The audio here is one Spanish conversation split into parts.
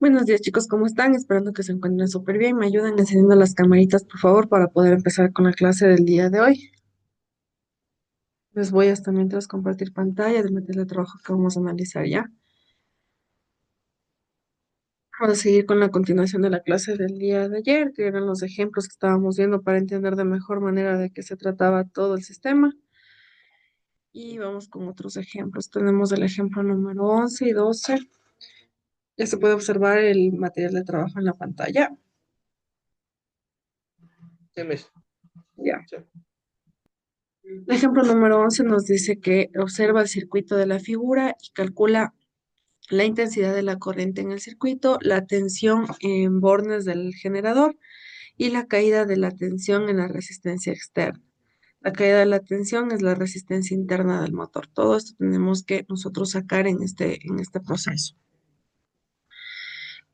Buenos días, chicos, ¿cómo están? Esperando que se encuentren súper bien. ¿Me ayudan encendiendo las camaritas, por favor, para poder empezar con la clase del día de hoy? Les voy hasta mientras compartir pantalla de meter el trabajo que vamos a analizar ya. Vamos a seguir con la continuación de la clase del día de ayer, que eran los ejemplos que estábamos viendo para entender de mejor manera de qué se trataba todo el sistema. Y vamos con otros ejemplos. Tenemos el ejemplo número 11 y 12. Ya se puede observar el material de trabajo en la pantalla. Sí, Miss. Ya. Sí. El ejemplo número 11 nos dice que observa el circuito de la figura y calcula la intensidad de la corriente en el circuito, la tensión en bornes del generador y la caída de la tensión en la resistencia externa. La caída de la tensión es la resistencia interna del motor. Todo esto tenemos que nosotros sacar en este proceso.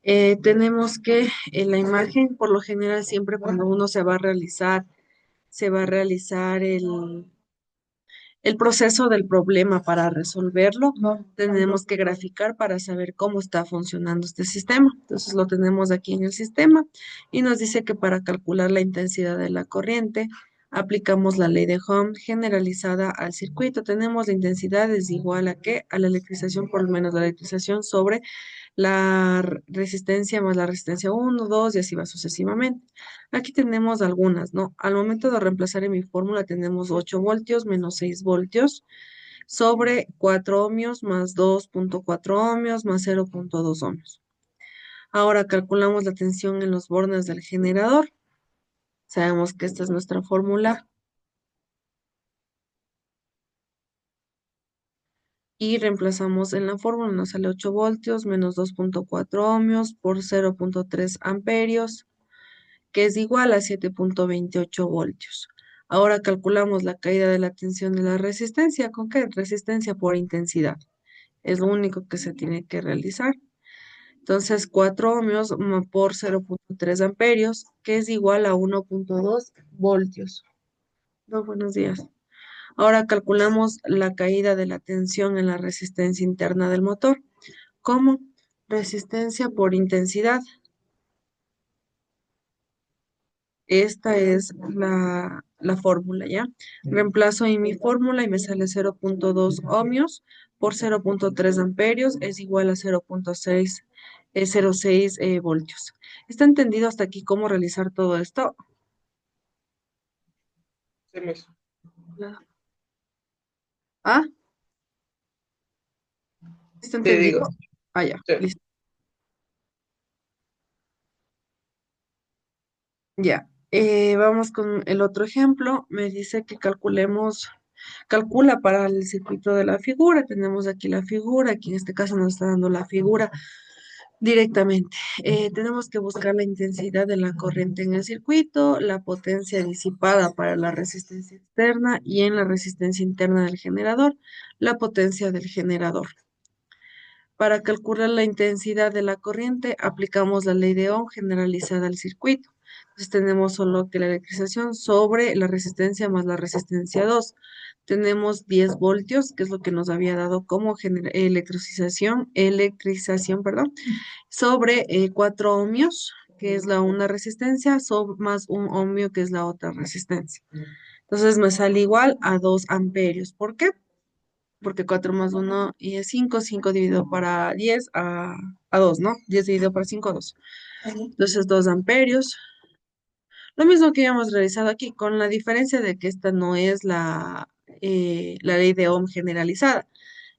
Tenemos que en la imagen, por lo general, siempre cuando uno se va a realizar el proceso del problema para resolverlo, tenemos que graficar para saber cómo está funcionando este sistema. Entonces lo tenemos aquí en el sistema y nos dice que para calcular la intensidad de la corriente, aplicamos la ley de Ohm generalizada al circuito. Tenemos la intensidad es igual a qué? A la electrización por lo menos la electrización sobre resistencia más la resistencia uno 2 y así va sucesivamente. Aquí tenemos algunas, ¿no? Al momento de reemplazar en mi fórmula tenemos 8 voltios menos 6 voltios sobre 4 ohmios más 2,4 ohmios más 0,2 ohmios. Ahora calculamos la tensión en los bornes del generador. Sabemos que esta es nuestra fórmula y reemplazamos en la fórmula. Nos sale 8 voltios menos 2,4 ohmios por 0,3 amperios, que es igual a 7,28 voltios. Ahora calculamos la caída de la tensión de la resistencia. ¿Con qué? Resistencia por intensidad. Es lo único que se tiene que realizar. Entonces, 4 ohmios por 0,3 amperios, que es igual a 1,2 voltios. No, buenos días. Ahora calculamos la caída de la tensión en la resistencia interna del motor. ¿Cómo? Resistencia por intensidad. Esta es la fórmula, ¿ya? Reemplazo en mi fórmula y me sale 0,2 ohmios por 0,3 amperios es igual a 0,6, 0,6 voltios. ¿Está entendido hasta aquí cómo realizar todo esto? Sí, Miss. ¿Ah? ¿Está Sí, digo. entendido? Ah, ya, Sí. listo. Ya. Vamos con el otro ejemplo. Me dice que calcula para el circuito de la figura. Tenemos aquí la figura, aquí en este caso nos está dando la figura directamente. Tenemos que buscar la intensidad de la corriente en el circuito, la potencia disipada para la resistencia externa y en la resistencia interna del generador, la potencia del generador. Para calcular la intensidad de la corriente, aplicamos la ley de Ohm generalizada al circuito. Entonces tenemos solo que la electrización sobre la resistencia más la resistencia 2. Tenemos 10 voltios, que es lo que nos había dado como electrización, perdón, sobre 4 ohmios, que es la una resistencia, más un ohmio, que es la otra resistencia. Entonces me sale igual a 2 amperios. ¿Por qué? Porque 4 más uno y es 5 5 dividido para 10 a 2, ¿no? 10 dividido para 5 2. Entonces 2 amperios. Lo mismo que habíamos realizado aquí, con la diferencia de que esta no es la ley de Ohm generalizada,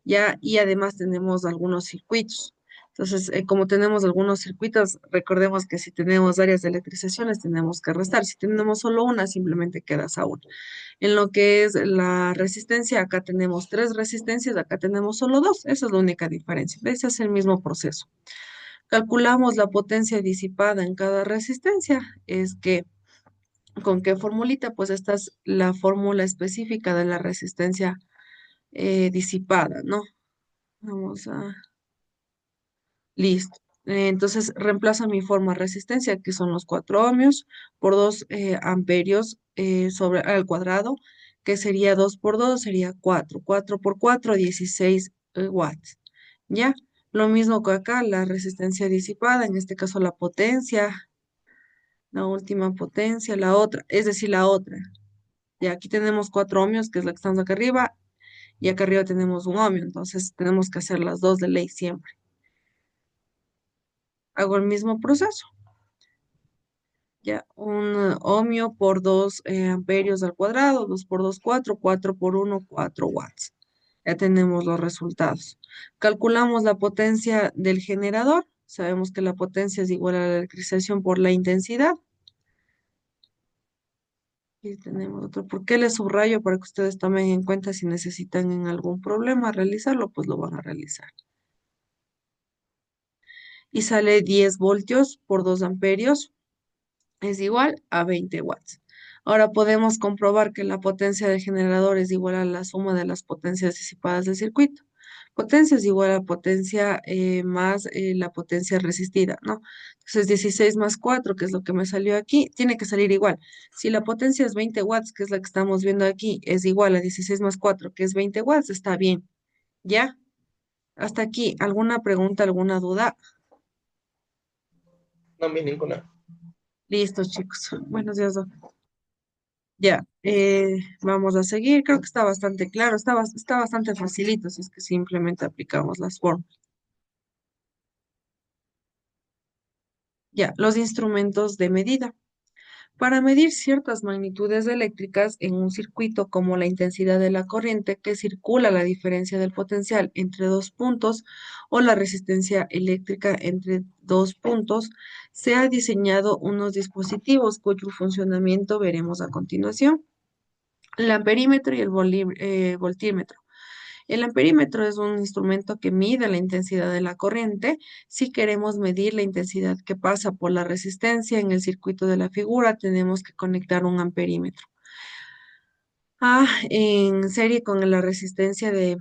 ¿ya? Y además tenemos algunos circuitos. Entonces, como tenemos algunos circuitos, recordemos que si tenemos varias electrizaciones, tenemos que restar. Si tenemos solo una, simplemente quedas a una. En lo que es la resistencia, acá tenemos tres resistencias, acá tenemos solo dos. Esa es la única diferencia. Ese es el mismo proceso. Calculamos la potencia disipada en cada resistencia. Es que, ¿con qué formulita? Pues esta es la fórmula específica de la resistencia disipada, ¿no? Vamos a... Listo. Entonces reemplazo mi forma de resistencia, que son los 4 ohmios, por 2 amperios sobre al cuadrado, que sería 2 por 2 sería 4. 4 por 4, 16 watts. ¿Ya? Lo mismo que acá, la resistencia disipada, en este caso la potencia, la última potencia, la otra, es decir, la otra. Y aquí tenemos 4 ohmios, que es la que estamos acá arriba, y acá arriba tenemos un ohmio, entonces tenemos que hacer las dos de ley siempre. Hago el mismo proceso, ya, un ohmio por 2 amperios al cuadrado, 2 por 2 4 4 por 1 4 watts. Ya tenemos los resultados. Calculamos la potencia del generador. Sabemos que la potencia es igual a la electrización por la intensidad. Y tenemos otro. ¿Por qué les subrayo? Para que ustedes tomen en cuenta si necesitan en algún problema realizarlo, pues lo van a realizar. Y sale 10 voltios por 2 amperios es igual a 20 watts. Ahora podemos comprobar que la potencia del generador es igual a la suma de las potencias disipadas del circuito. Potencia es igual a potencia más la potencia resistida, ¿no? Entonces 16 más 4, que es lo que me salió aquí, tiene que salir igual. Si la potencia es 20 watts, que es la que estamos viendo aquí, es igual a 16 más 4, que es 20 watts, está bien. ¿Ya? Hasta aquí, ¿alguna pregunta, alguna duda? No, vi ninguna. Listo, chicos. Buenos días, doctor. Ya, vamos a seguir. Creo que está bastante claro, está bastante facilito si es que simplemente aplicamos las formas. Ya, los instrumentos de medida. Para medir ciertas magnitudes eléctricas en un circuito como la intensidad de la corriente que circula, la diferencia del potencial entre dos puntos o la resistencia eléctrica entre dos puntos, se ha diseñado unos dispositivos cuyo funcionamiento veremos a continuación. El amperímetro y el voltímetro. El amperímetro es un instrumento que mide la intensidad de la corriente. Si queremos medir la intensidad que pasa por la resistencia en el circuito de la figura, tenemos que conectar un amperímetro. En serie con la resistencia de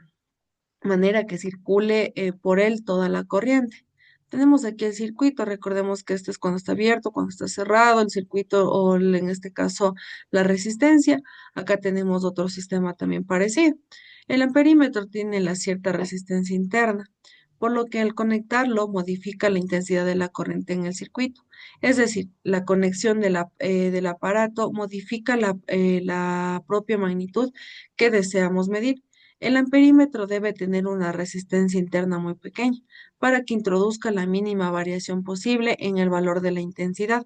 manera que circule por él toda la corriente. Tenemos aquí el circuito, recordemos que este es cuando está abierto, cuando está cerrado, el circuito o en este caso la resistencia. Acá tenemos otro sistema también parecido. El amperímetro tiene la cierta resistencia interna, por lo que al conectarlo modifica la intensidad de la corriente en el circuito. Es decir, la conexión del aparato modifica la propia magnitud que deseamos medir. El amperímetro debe tener una resistencia interna muy pequeña para que introduzca la mínima variación posible en el valor de la intensidad.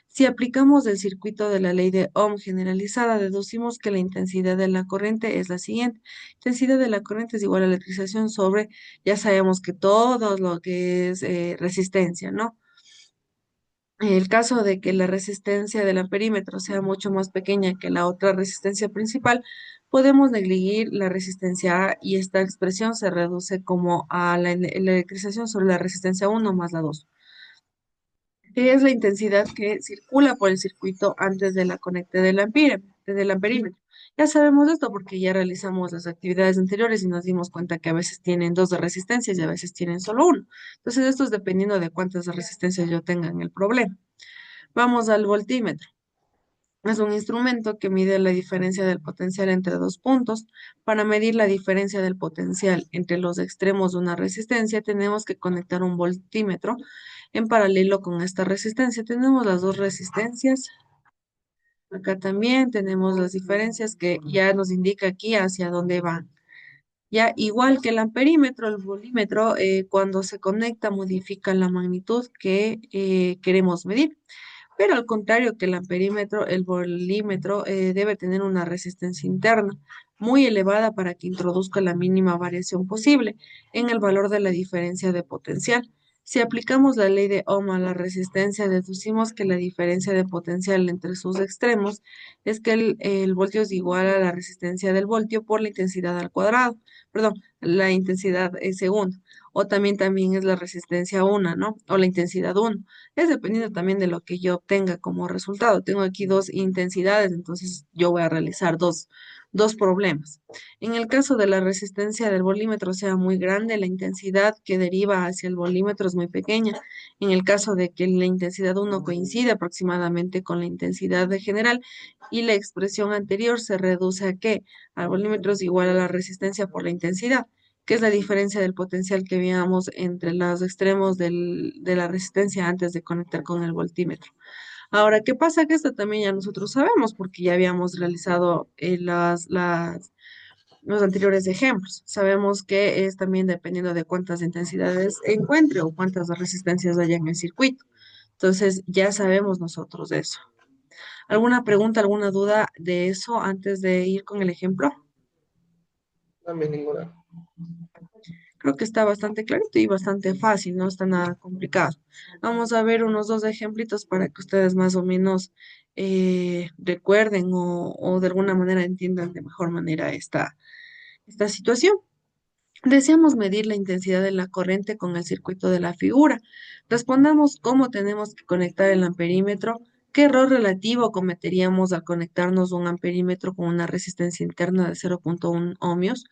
Si aplicamos el circuito de la ley de Ohm generalizada, deducimos que la intensidad de la corriente es la siguiente. Intensidad de la corriente es igual a la electrización sobre, ya sabemos que todo lo que es resistencia, ¿no? En el caso de que la resistencia del amperímetro sea mucho más pequeña que la otra resistencia principal, podemos negligir la resistencia A y esta expresión se reduce como a la electrización sobre la resistencia 1 más la 2, que es la intensidad que circula por el circuito antes de la conecte del amperímetro. Ya sabemos esto porque ya realizamos las actividades anteriores y nos dimos cuenta que a veces tienen dos de resistencias y a veces tienen solo uno. Entonces, esto es dependiendo de cuántas resistencias yo tenga en el problema. Vamos al voltímetro. Es un instrumento que mide la diferencia del potencial entre dos puntos. Para medir la diferencia del potencial entre los extremos de una resistencia, tenemos que conectar un voltímetro en paralelo con esta resistencia. Tenemos las dos resistencias. Acá también tenemos las diferencias que ya nos indica aquí hacia dónde van. Ya, igual que el amperímetro, el volímetro, cuando se conecta, modifica la magnitud que queremos medir. Pero al contrario que el amperímetro, el volímetro debe tener una resistencia interna muy elevada para que introduzca la mínima variación posible en el valor de la diferencia de potencial. Si aplicamos la ley de Ohm a la resistencia, deducimos que la diferencia de potencial entre sus extremos es que el voltio es igual a la resistencia del voltio por la intensidad al cuadrado, perdón, la intensidad segundo, o también es la resistencia 1, ¿no? O la intensidad 1. Es dependiendo también de lo que yo obtenga como resultado. Tengo aquí dos intensidades, entonces yo voy a realizar dos problemas. En el caso de la resistencia del volímetro sea muy grande, la intensidad que deriva hacia el volímetro es muy pequeña. En el caso de que la intensidad 1 coincide aproximadamente con la intensidad de general y la expresión anterior se reduce a que al volímetro es igual a la resistencia por la intensidad. que es la diferencia del potencial que veíamos entre los extremos de la resistencia antes de conectar con el voltímetro. Ahora, ¿qué pasa? Que esto también ya nosotros sabemos porque ya habíamos realizado los anteriores ejemplos. Sabemos que es también dependiendo de cuántas intensidades encuentre o cuántas resistencias haya en el circuito. Entonces, ya sabemos nosotros de eso. ¿Alguna pregunta, alguna duda de eso antes de ir con el ejemplo? También ninguna. Creo que está bastante clarito y bastante fácil, no está nada complicado. Vamos a ver unos dos ejemplitos para que ustedes más o menos recuerden o de alguna manera entiendan de mejor manera esta situación. Deseamos medir la intensidad de la corriente con el circuito de la figura. Respondamos cómo tenemos que conectar el amperímetro, qué error relativo cometeríamos al conectarnos un amperímetro con una resistencia interna de 0,1 ohmios.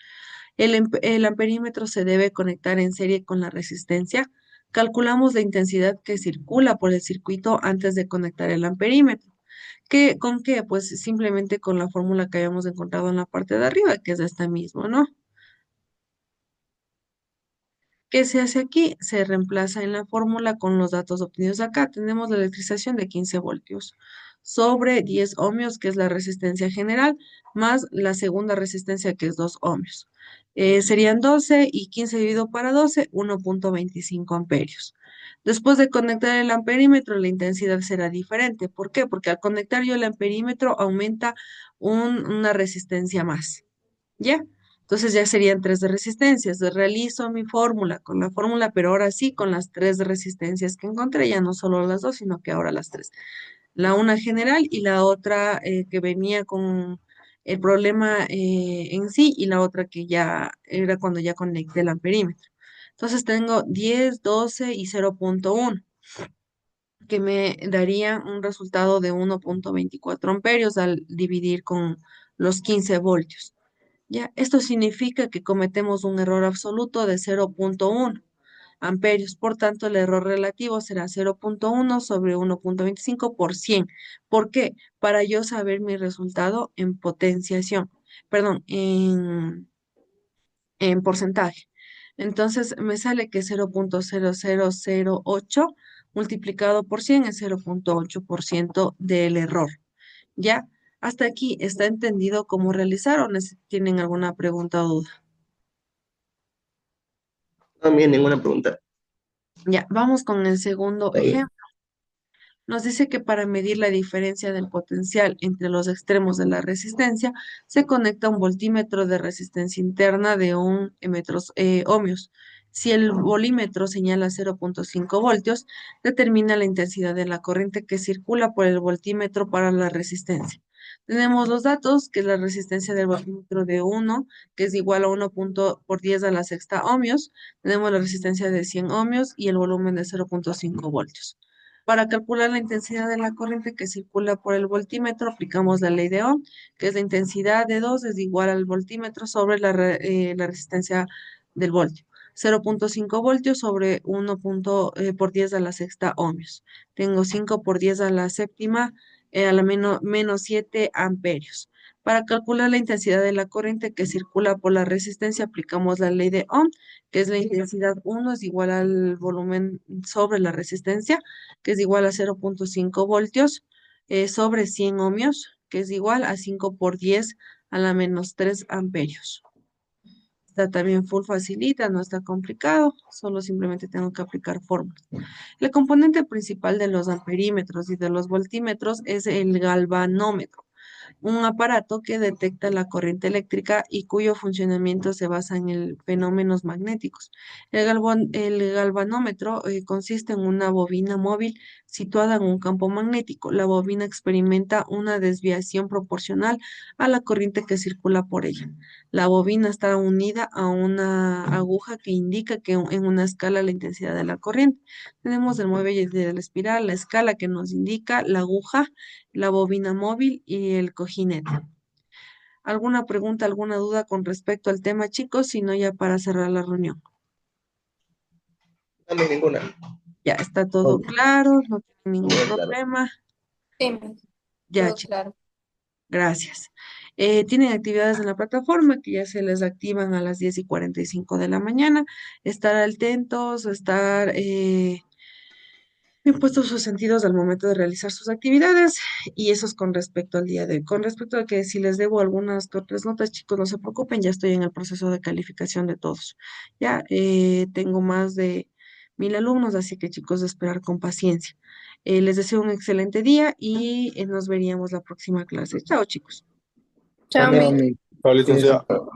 El amperímetro se debe conectar en serie con la resistencia. Calculamos la intensidad que circula por el circuito antes de conectar el amperímetro. ¿Con qué? Pues simplemente con la fórmula que habíamos encontrado en la parte de arriba, que es esta misma, ¿no? ¿Qué se hace aquí? Se reemplaza en la fórmula con los datos obtenidos acá. Tenemos la electrización de 15 voltios sobre 10 ohmios, que es la resistencia general, más la segunda resistencia, que es 2 ohmios. Serían 12 y 15 dividido para 12, 1,25 amperios. Después de conectar el amperímetro, la intensidad será diferente. ¿Por qué? Porque al conectar yo el amperímetro aumenta una resistencia más. ¿Ya? Entonces ya serían tres de resistencias. Realizo mi fórmula con la fórmula, pero ahora sí con las tres de resistencias que encontré, ya no solo las dos, sino que ahora las tres. La una general y la otra que venía con el problema en sí y la otra que ya era cuando ya conecté el amperímetro. Entonces tengo 10, 12 y 0,1 que me darían un resultado de 1,24 amperios al dividir con los 15 voltios. Ya, esto significa que cometemos un error absoluto de 0,1 amperios. Por tanto, el error relativo será 0,1 sobre 1,25 por 100. ¿Por qué? Para yo saber mi resultado en potenciación, perdón, en porcentaje. Entonces, me sale que 0,0008 multiplicado por 100 es 0,8% del error. ¿Ya? Hasta aquí está entendido cómo realizar o tienen alguna pregunta o duda. También ninguna pregunta. Ya, vamos con el segundo Está bien. ejemplo. Nos dice que para medir la diferencia del potencial entre los extremos de la resistencia, se conecta un voltímetro de resistencia interna de un ohmios. Si el volímetro señala 0,5 voltios, determina la intensidad de la corriente que circula por el voltímetro para la resistencia. Tenemos los datos, que es la resistencia del voltímetro de 1, que es igual a 1 por 10 a la sexta ohmios. Tenemos la resistencia de 100 ohmios y el volumen de 0,5 voltios. Para calcular la intensidad de la corriente que circula por el voltímetro, aplicamos la ley de Ohm, que es la intensidad de 2 es igual al voltímetro sobre la resistencia del voltio. 0,5 voltios sobre 1 por 10 a la sexta ohmios. Tengo 5 por 10 a la séptima, a la menos 7 amperios. Para calcular la intensidad de la corriente que circula por la resistencia, aplicamos la ley de Ohm, que es la intensidad 1 es igual al volumen sobre la resistencia, que es igual a 0,5 voltios, sobre 100 ohmios, que es igual a 5 por 10 a la menos 3 amperios. Está también full facilita, no está complicado, solo simplemente tengo que aplicar fórmulas. El componente principal de los amperímetros y de los voltímetros es el galvanómetro, un aparato que detecta la corriente eléctrica y cuyo funcionamiento se basa en fenómenos magnéticos. El galvanómetro consiste en una bobina móvil situada en un campo magnético. La bobina experimenta una desviación proporcional a la corriente que circula por ella. La bobina está unida a una aguja que indica que en una escala la intensidad de la corriente. Tenemos el muelle de la espiral, la escala que nos indica la aguja, la bobina móvil y el cojinete. ¿Alguna pregunta, alguna duda con respecto al tema, chicos? Si no, ya para cerrar la reunión. También ninguna. Ya está todo Todo claro, no tiene ningún bien claro. problema. Sí, Ya, todo chicos, claro. gracias. Tienen actividades en la plataforma que ya se les activan a las 10:45 de la mañana. Estar atentos, estar bien puestos sus sentidos al momento de realizar sus actividades, y eso es con respecto al día de hoy. Con respecto a que si les debo algunas que otras notas, chicos, no se preocupen, ya estoy en el proceso de calificación de todos. Ya tengo más de 1.000 alumnos, así que chicos, de esperar con paciencia. Les deseo un excelente día y nos veríamos la próxima clase. Chao, chicos. Chao, Chao, mi. mi. Chao, Cuídense. licenciado.